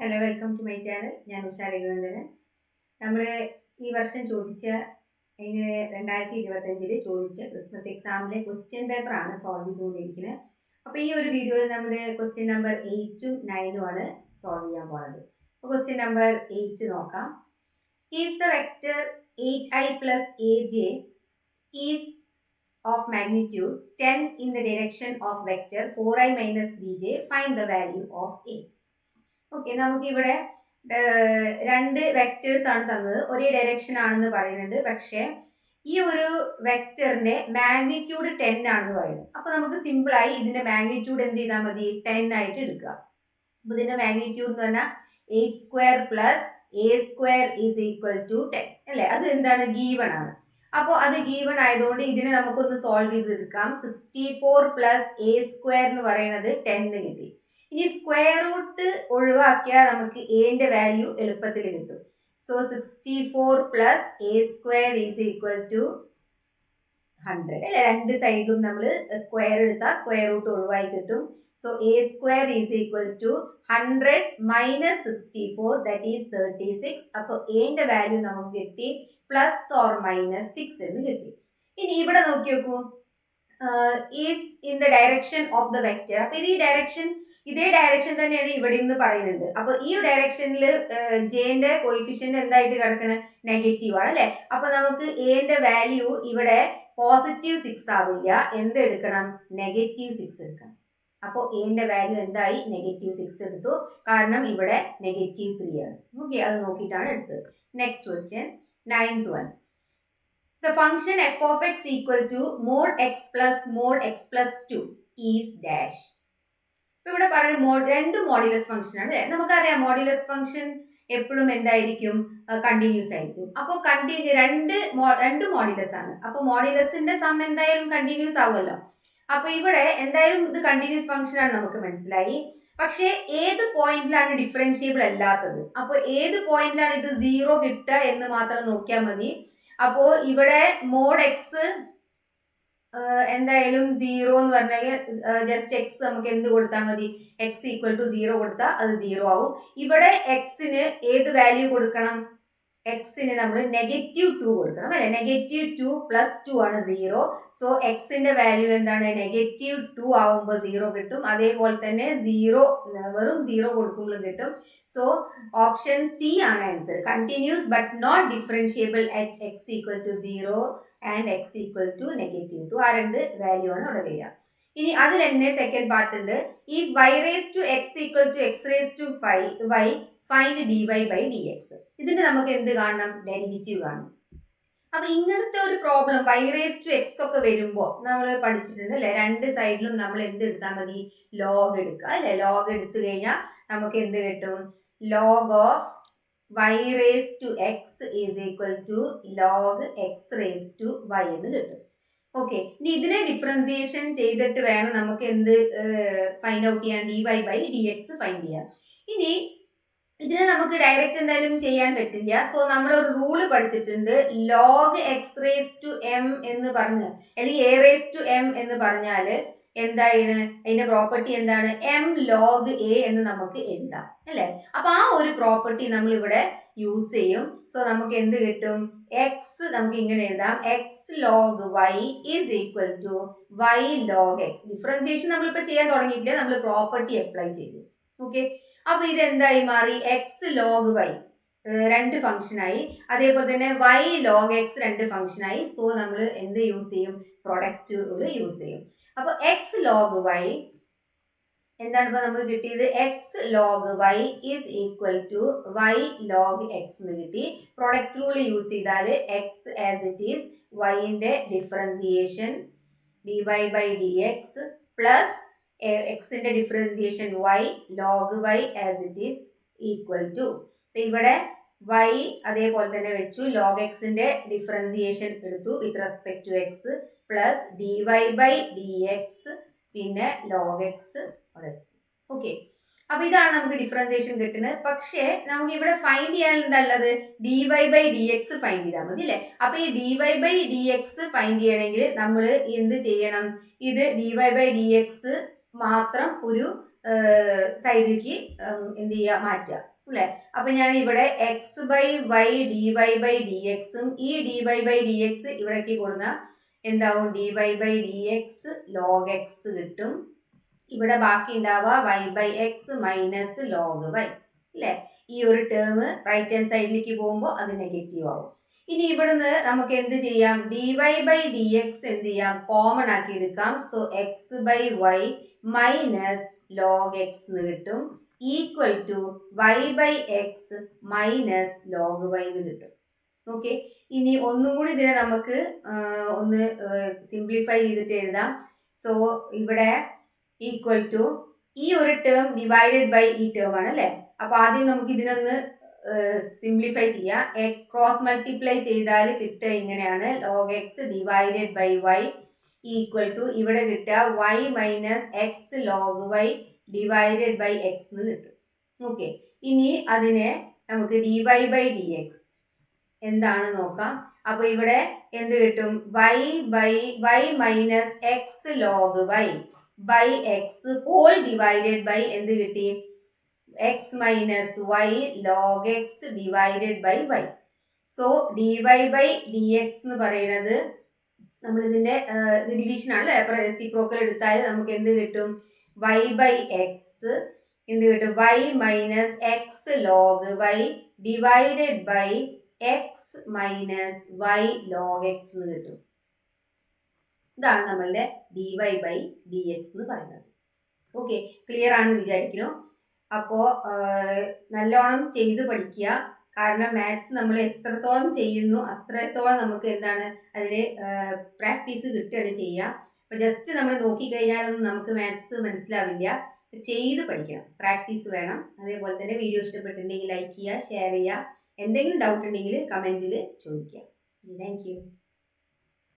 Hello, welcome to my channel. ഞാൻ ഉഷാ രഘുനന്ദനൻ. നമ്മൾ ഈ വർഷം ചോദിച്ച 2025 ചോദിച്ച ക്രിസ്മസ് എക്സാമിലെ ക്വസ്റ്റ്യൻ പേപ്പറാണ് സോൾവ് ചെയ്തുകൊണ്ടിരിക്കുന്നത്. അപ്പോൾ ഈ ഒരു വീഡിയോയിൽ നമ്മൾ ക്വസ്റ്റ്യൻ നമ്പർ 8ഉം 9ഉം ആണ് സോൾവ് ചെയ്യാൻ പോകുന്നത്. അപ്പോൾ ക്വസ്റ്റ്യൻ നമ്പർ 8 നോക്കാം. If the vector 8i plus aj is of magnitude 10 in the direction of vector 4i minus 3j, find the value of a. Okay, നമുക്ക് ഇവിടെ രണ്ട് വെക്ടേഴ്സ് ആണ് തന്നത്, ഒരേ ഡയറക്ഷൻ ആണെന്ന് പറയുന്നുണ്ട്. പക്ഷെ ഈ ഒരു വെക്ടറിന്റെ മാഗ്നിറ്റ്യൂഡ് 10 ആണെന്ന് പറയുന്നത്. അപ്പൊ നമുക്ക് സിമ്പിൾ ആയി ഇതിന്റെ മാഗ്നിറ്റ്യൂഡ് എന്ത് ചെയ്താൽ മതി, 10 ആയിട്ട് എടുക്കുക. അപ്പൊ ഇതിന്റെ മാഗ്നിറ്റ്യൂഡ് എന്ന് പറഞ്ഞാൽ 8 square plus a square is equal to 10 അല്ലെ. അത് എന്താണ്, ഗീവൺ ആണ്. അപ്പോൾ അത് ഗീവൺ ആയതുകൊണ്ട് ഇതിനെ നമുക്കൊന്ന് സോൾവ് ചെയ്ത് എടുക്കാം. 64 പ്ലസ് എ സ്ക്വയർ എന്ന് പറയുന്നത് 10 കിട്ടി. ഇനി സ്ക്വയർ റൂട്ട് ഒഴിവാക്കിയാൽ നമുക്ക് എന്റെ വാല്യൂ എളുപ്പത്തിൽ കിട്ടും. So 64 plus a square is equal to 100 അല്ലെ. രണ്ട് സൈഡിലും നമ്മൾ സ്ക്വയർ എടുത്താൽ സ്ക്വയർ റൂട്ട് ഒഴിവായി കിട്ടും. So a square is equal to 100 minus 64 that is 36. അപ്പോൾ എന്റെ വാല്യൂ നമുക്ക് കിട്ടി പ്ലസ് ഓർ മൈനസ് 6 എന്ന് കിട്ടി. ഇനി ഇവിടെ നോക്കി നോക്കൂ, is in the direction of the vector. അപ്പൊ ഇത് ഇതേ ഡയറക്ഷൻ തന്നെയാണ് ഇവിടെ നിന്ന് പറയുന്നത്. അപ്പൊ ഈ ഡയറക്ഷനിൽ ജെന്റെ കോയിഫിഷ്യന്റ് എന്തായിട്ട് കിടക്കുന്നത്, നെഗറ്റീവ് ആണ് അല്ലെ. അപ്പൊ നമുക്ക് എന്റെ വാല്യൂ ഇവിടെ പോസിറ്റീവ് 6 ആവില്ല, എന്ത് എടുക്കണം, നെഗറ്റീവ് 6 എടുക്കണം. അപ്പോൾ എന്റെ വാല്യൂ എന്തായി, നെഗറ്റീവ് 6 എടുത്തു, കാരണം ഇവിടെ നെഗറ്റീവ് 3 ആണ്. ഓക്കെ, അത് നോക്കിയിട്ടാണ് എടുത്തത്. Next question, 9th one. The function f of x equal to mod x plus mod x plus 2 is dash. ഇവിടെ പറയുന്നത് രണ്ട് മോഡുലസ് ഫംഗ്ഷൻ ആണ് അല്ലെ. നമുക്കറിയാം മോഡുലസ് ഫംഗ്ഷൻ എപ്പോഴും എന്തായിരിക്കും, കണ്ടിന്യൂസ് ആയിരിക്കും. അപ്പോൾ രണ്ട് മോഡുലസ് ആണ്. അപ്പോൾ മോഡുലസിന്റെ സം എന്തായാലും കണ്ടിന്യൂസ് ആവുമല്ലോ. അപ്പൊ ഇവിടെ എന്തായാലും ഇത് കണ്ടിന്യൂസ് ഫംഗ്ഷൻ ആണ്, നമുക്ക് മനസ്സിലായി. പക്ഷേ ഏത് പോയിന്റിലാണ് ഡിഫറൻഷിയബിൾ അല്ലാത്തത്, അപ്പൊ ഏത് പോയിന്റിലാണ് ഇത് 0 കിട്ടുക എന്ന് മാത്രം നോക്കിയാൽ മതി. അപ്പോ ഇവിടെ മോഡ് എക്സ് എന്തായാലും 0 എന്ന് പറഞ്ഞാൽ ജസ്റ്റ് എക്സ് നമുക്ക് എന്ത് കൊടുത്താൽ മതി, എക്സ് ഈക്വൽ ടു 0 കൊടുത്താൽ അത് 0 ആവും. ഇവിടെ എക്സിന് ഏത് വാല്യൂ കൊടുക്കണം, എക്സിന് നമ്മൾ -2 കൊടുക്കണം അല്ലെ. -2 പ്ലസ് 2 ആണ് 0. സോ എക്സിന്റെ വാല്യൂ എന്താണ്, -2 ആവുമ്പോൾ 0 കിട്ടും. അതേപോലെ തന്നെ വെറും 0 കൊടുക്കുമ്പോൾ കിട്ടും. സോ ഓപ്ഷൻ സി ആണ് answer. Continuous but not differentiable at x equal to 0 and x equal to -2. ആ രണ്ട് വാല്യൂ ആണ് അവിടെ വരിക. ഇനി അതിൽ തന്നെ സെക്കൻഡ് പാർട്ട് ഉണ്ട്. ഈ y raise to x equal to x raise to y find dy by dx. ഇതിന്റെ നമുക്ക് എന്ത് കാണണം, ഡെറിവേറ്റീവ് കാണണം. അപ്പൊ ഇങ്ങനത്തെ ഒരു problem y raise to x ഒക്കെ വരുമ്പോൾ നമ്മൾ പഠിച്ചിട്ടുണ്ട് അല്ലെ, രണ്ട് സൈഡിലും നമ്മൾ എന്ത് എടുത്താൽ മതി, ലോഗ് എടുക്കുക അല്ലെ. ലോഗ് എടുത്തു കഴിഞ്ഞാൽ നമുക്ക് എന്ത് കിട്ടും, log of y raise to x is equal to log x raise to y എന്ന് കിട്ടും. ഓക്കെ, ഇനി ഇതിനെ ഡിഫറൻസിയേഷൻ ചെയ്തിട്ട് വേണം നമുക്ക് എന്ത് ഫൈൻഡ് ഔട്ട് ചെയ്യാൻ, dy ബൈ dx ഫൈൻഡ് ചെയ്യാം. ഇനി ഇതിനെ നമുക്ക് ഡയറക്റ്റ് എന്തായാലും ചെയ്യാൻ പറ്റില്ല. സോ നമ്മൾ ഒരു റൂള് പഠിച്ചിട്ടുണ്ട്, log x raise to m എന്ന് പറഞ്ഞ് അല്ലെങ്കിൽ എ റേസ് ടു എം എന്ന് പറഞ്ഞാൽ എന്താണ് അതിന്റെ പ്രോപ്പർട്ടി, എന്താണ്, എം ലോഗ് എ എന്ന് നമുക്ക് എഴുതാം അല്ലെ. അപ്പൊ ആ ഒരു പ്രോപ്പർട്ടി നമ്മൾ ഇവിടെ യൂസ് ചെയ്യും. സോ നമുക്ക് എന്ത് കിട്ടും, എക്സ് നമുക്ക് ഇങ്ങനെ എഴുതാം, x log y is equal to y log x. Differentiation നമ്മളിപ്പോ ചെയ്യാൻ തുടങ്ങിയിട്ടില്ല, നമ്മൾ പ്രോപ്പർട്ടി അപ്ലൈ ചെയ്തു. ഓക്കെ, അപ്പൊ ഇത് എന്തായി മാറി, എക്സ് ലോഗ് വൈ രണ്ട് ഫംഗ്ഷനായി, അതേപോലെ തന്നെ വൈ ലോഗ് എക്സ് രണ്ട് ഫംഗ്ഷനായി. സോ നമ്മൾ എന്ത് യൂസ് ചെയ്യും, പ്രൊഡക്റ്റ് റൂൾ യൂസ് ചെയ്യും. അപ്പൊ എക്സ് ലോഗ് വൈ എന്താണ് ഇപ്പൊ നമുക്ക് കിട്ടിയത്, x log y is equal to y log x എന്ന് കിട്ടി. പ്രൊഡക്റ്റ് റൂൾ യൂസ് ചെയ്താൽ എക്സ് ആസ് ഇറ്റ് ഈസ് വൈന്റെ differentiation dy by dx plus എക്സിന്റെ differentiation y log y as it is equal to, ഇവിടെ y അതേപോലെ തന്നെ വെച്ചു, log എക്സിന്റെ ഡിഫറൻസിയേഷൻ എടുത്തു with respect to x plus dy by dx പിന്നെ ലോഗ് എക്സ് അവിടെ. ഓക്കെ, അപ്പൊ ഇതാണ് നമുക്ക് ഡിഫറൻസിയേഷൻ കിട്ടുന്നത്. പക്ഷേ നമുക്ക് ഇവിടെ ഫൈൻഡ് ചെയ്യാൻ എന്താ ഉള്ളത്, dy ബൈ dx ഫൈൻഡ് ചെയ്താൽ മതി അല്ലെ. അപ്പൊ ഈ dy ബൈ dx ഫൈൻഡ് ചെയ്യണമെങ്കിൽ നമ്മൾ എന്ത് ചെയ്യണം, ഇത് dy ബൈ dx മാത്രം ഒരു സൈഡിലേക്ക് എന്ത് ചെയ്യുക, മാറ്റുക അല്ലെ. അപ്പൊ ഞാൻ ഇവിടെ x by y d y by d എക്സും ഈ d y by d x ഇവിടേക്ക് കൊടുന്ന എന്താവും, d y by d x log x കിട്ടും. ഇവിടെ ബാക്കി ഉണ്ടാവുക y by x minus log y അല്ലെ. ഈ ഒരു ടേം റൈറ്റ് ഹാൻഡ് സൈഡിലേക്ക് പോകുമ്പോൾ അത് നെഗറ്റീവ് ആവും. ഇനി ഇവിടുന്ന് നമുക്ക് എന്ത് ചെയ്യാം, d y by d x എന്ത് ചെയ്യാം, കോമൺ ആക്കി എടുക്കാം. So x by y minus log x എന്ന് കിട്ടും, equal to y by x minus log y എന്ന് കിട്ടും. ഓക്കെ, ഇനി ഒന്നും കൂടി ഇതിനെ നമുക്ക് ഒന്ന് സിംപ്ലിഫൈ ചെയ്തിട്ട് എഴുതാം. സോ ഇവിടെ ഈക്വൽ ടു ഈ ഒരു ടേം ഡിവൈഡഡ് ബൈ ഈ ടേം ആണ് അല്ലെ. അപ്പൊ ആദ്യം നമുക്ക് ഇതിനൊന്ന് സിംപ്ലിഫൈ ചെയ്യാം. ക്രോസ് മൾട്ടിപ്ലൈ ചെയ്താൽ കിട്ടുക ഇങ്ങനെയാണ്, log x divided by y equal to ഇവിടെ കിട്ടുക y minus x log y divided by x എന്ന് കിട്ടും. ഓക്കെ, ഇനി അതിനെ നമുക്ക് d y by d x എന്താണ് നോക്കാം. അപ്പൊ ഇവിടെ എന്ത് കിട്ടും, y minus x log y by x whole divided by എന്ത് കിട്ടി, x minus y log x divided by y. So d y by d x എന്ന് പറയുന്നത് നമ്മൾ ഇതിന്റെ ഡിവിഷൻ ആണ്, റെസിപ്രോക്കൽ എടുത്താൽ നമുക്ക് എന്ത് കിട്ടും, വൈ ബൈ എക്സ് എന്ത് കിട്ടും, y minus x log y divided by x minus y log x എന്ന് കിട്ടും. ഇതാണ് നമ്മളുടെ d y by d x എന്ന് പറയുന്നത്. ഓക്കെ, ക്ലിയർ ആണെന്ന് വിചാരിക്കുന്നു. അപ്പോൾ നല്ലോണം ചെയ്ത് പഠിക്കുക. കാരണം മാത്സ് നമ്മൾ എത്രത്തോളം ചെയ്യുന്നു അത്രത്തോളം നമുക്ക് എന്താണ് അതിന് പ്രാക്ടീസ് കിട്ടുകയാണ് ചെയ്യുക. അപ്പോൾ ജസ്റ്റ് നമ്മൾ നോക്കിക്കഴിഞ്ഞാലൊന്നും നമുക്ക് മാത്സ് മനസ്സിലാവില്ല. ചെയ്ത് പഠിക്കണം, പ്രാക്ടീസ് വേണം. അതേപോലെ തന്നെ വീഡിയോ ഇഷ്ടപ്പെട്ടിട്ടുണ്ടെങ്കിൽ ലൈക്ക് ചെയ്യുക, ഷെയർ ചെയ്യുക. എന്തെങ്കിലും ഡൗട്ട് ഉണ്ടെങ്കിൽ കമൻറ്റിൽ ചോദിക്കുക. Thank you.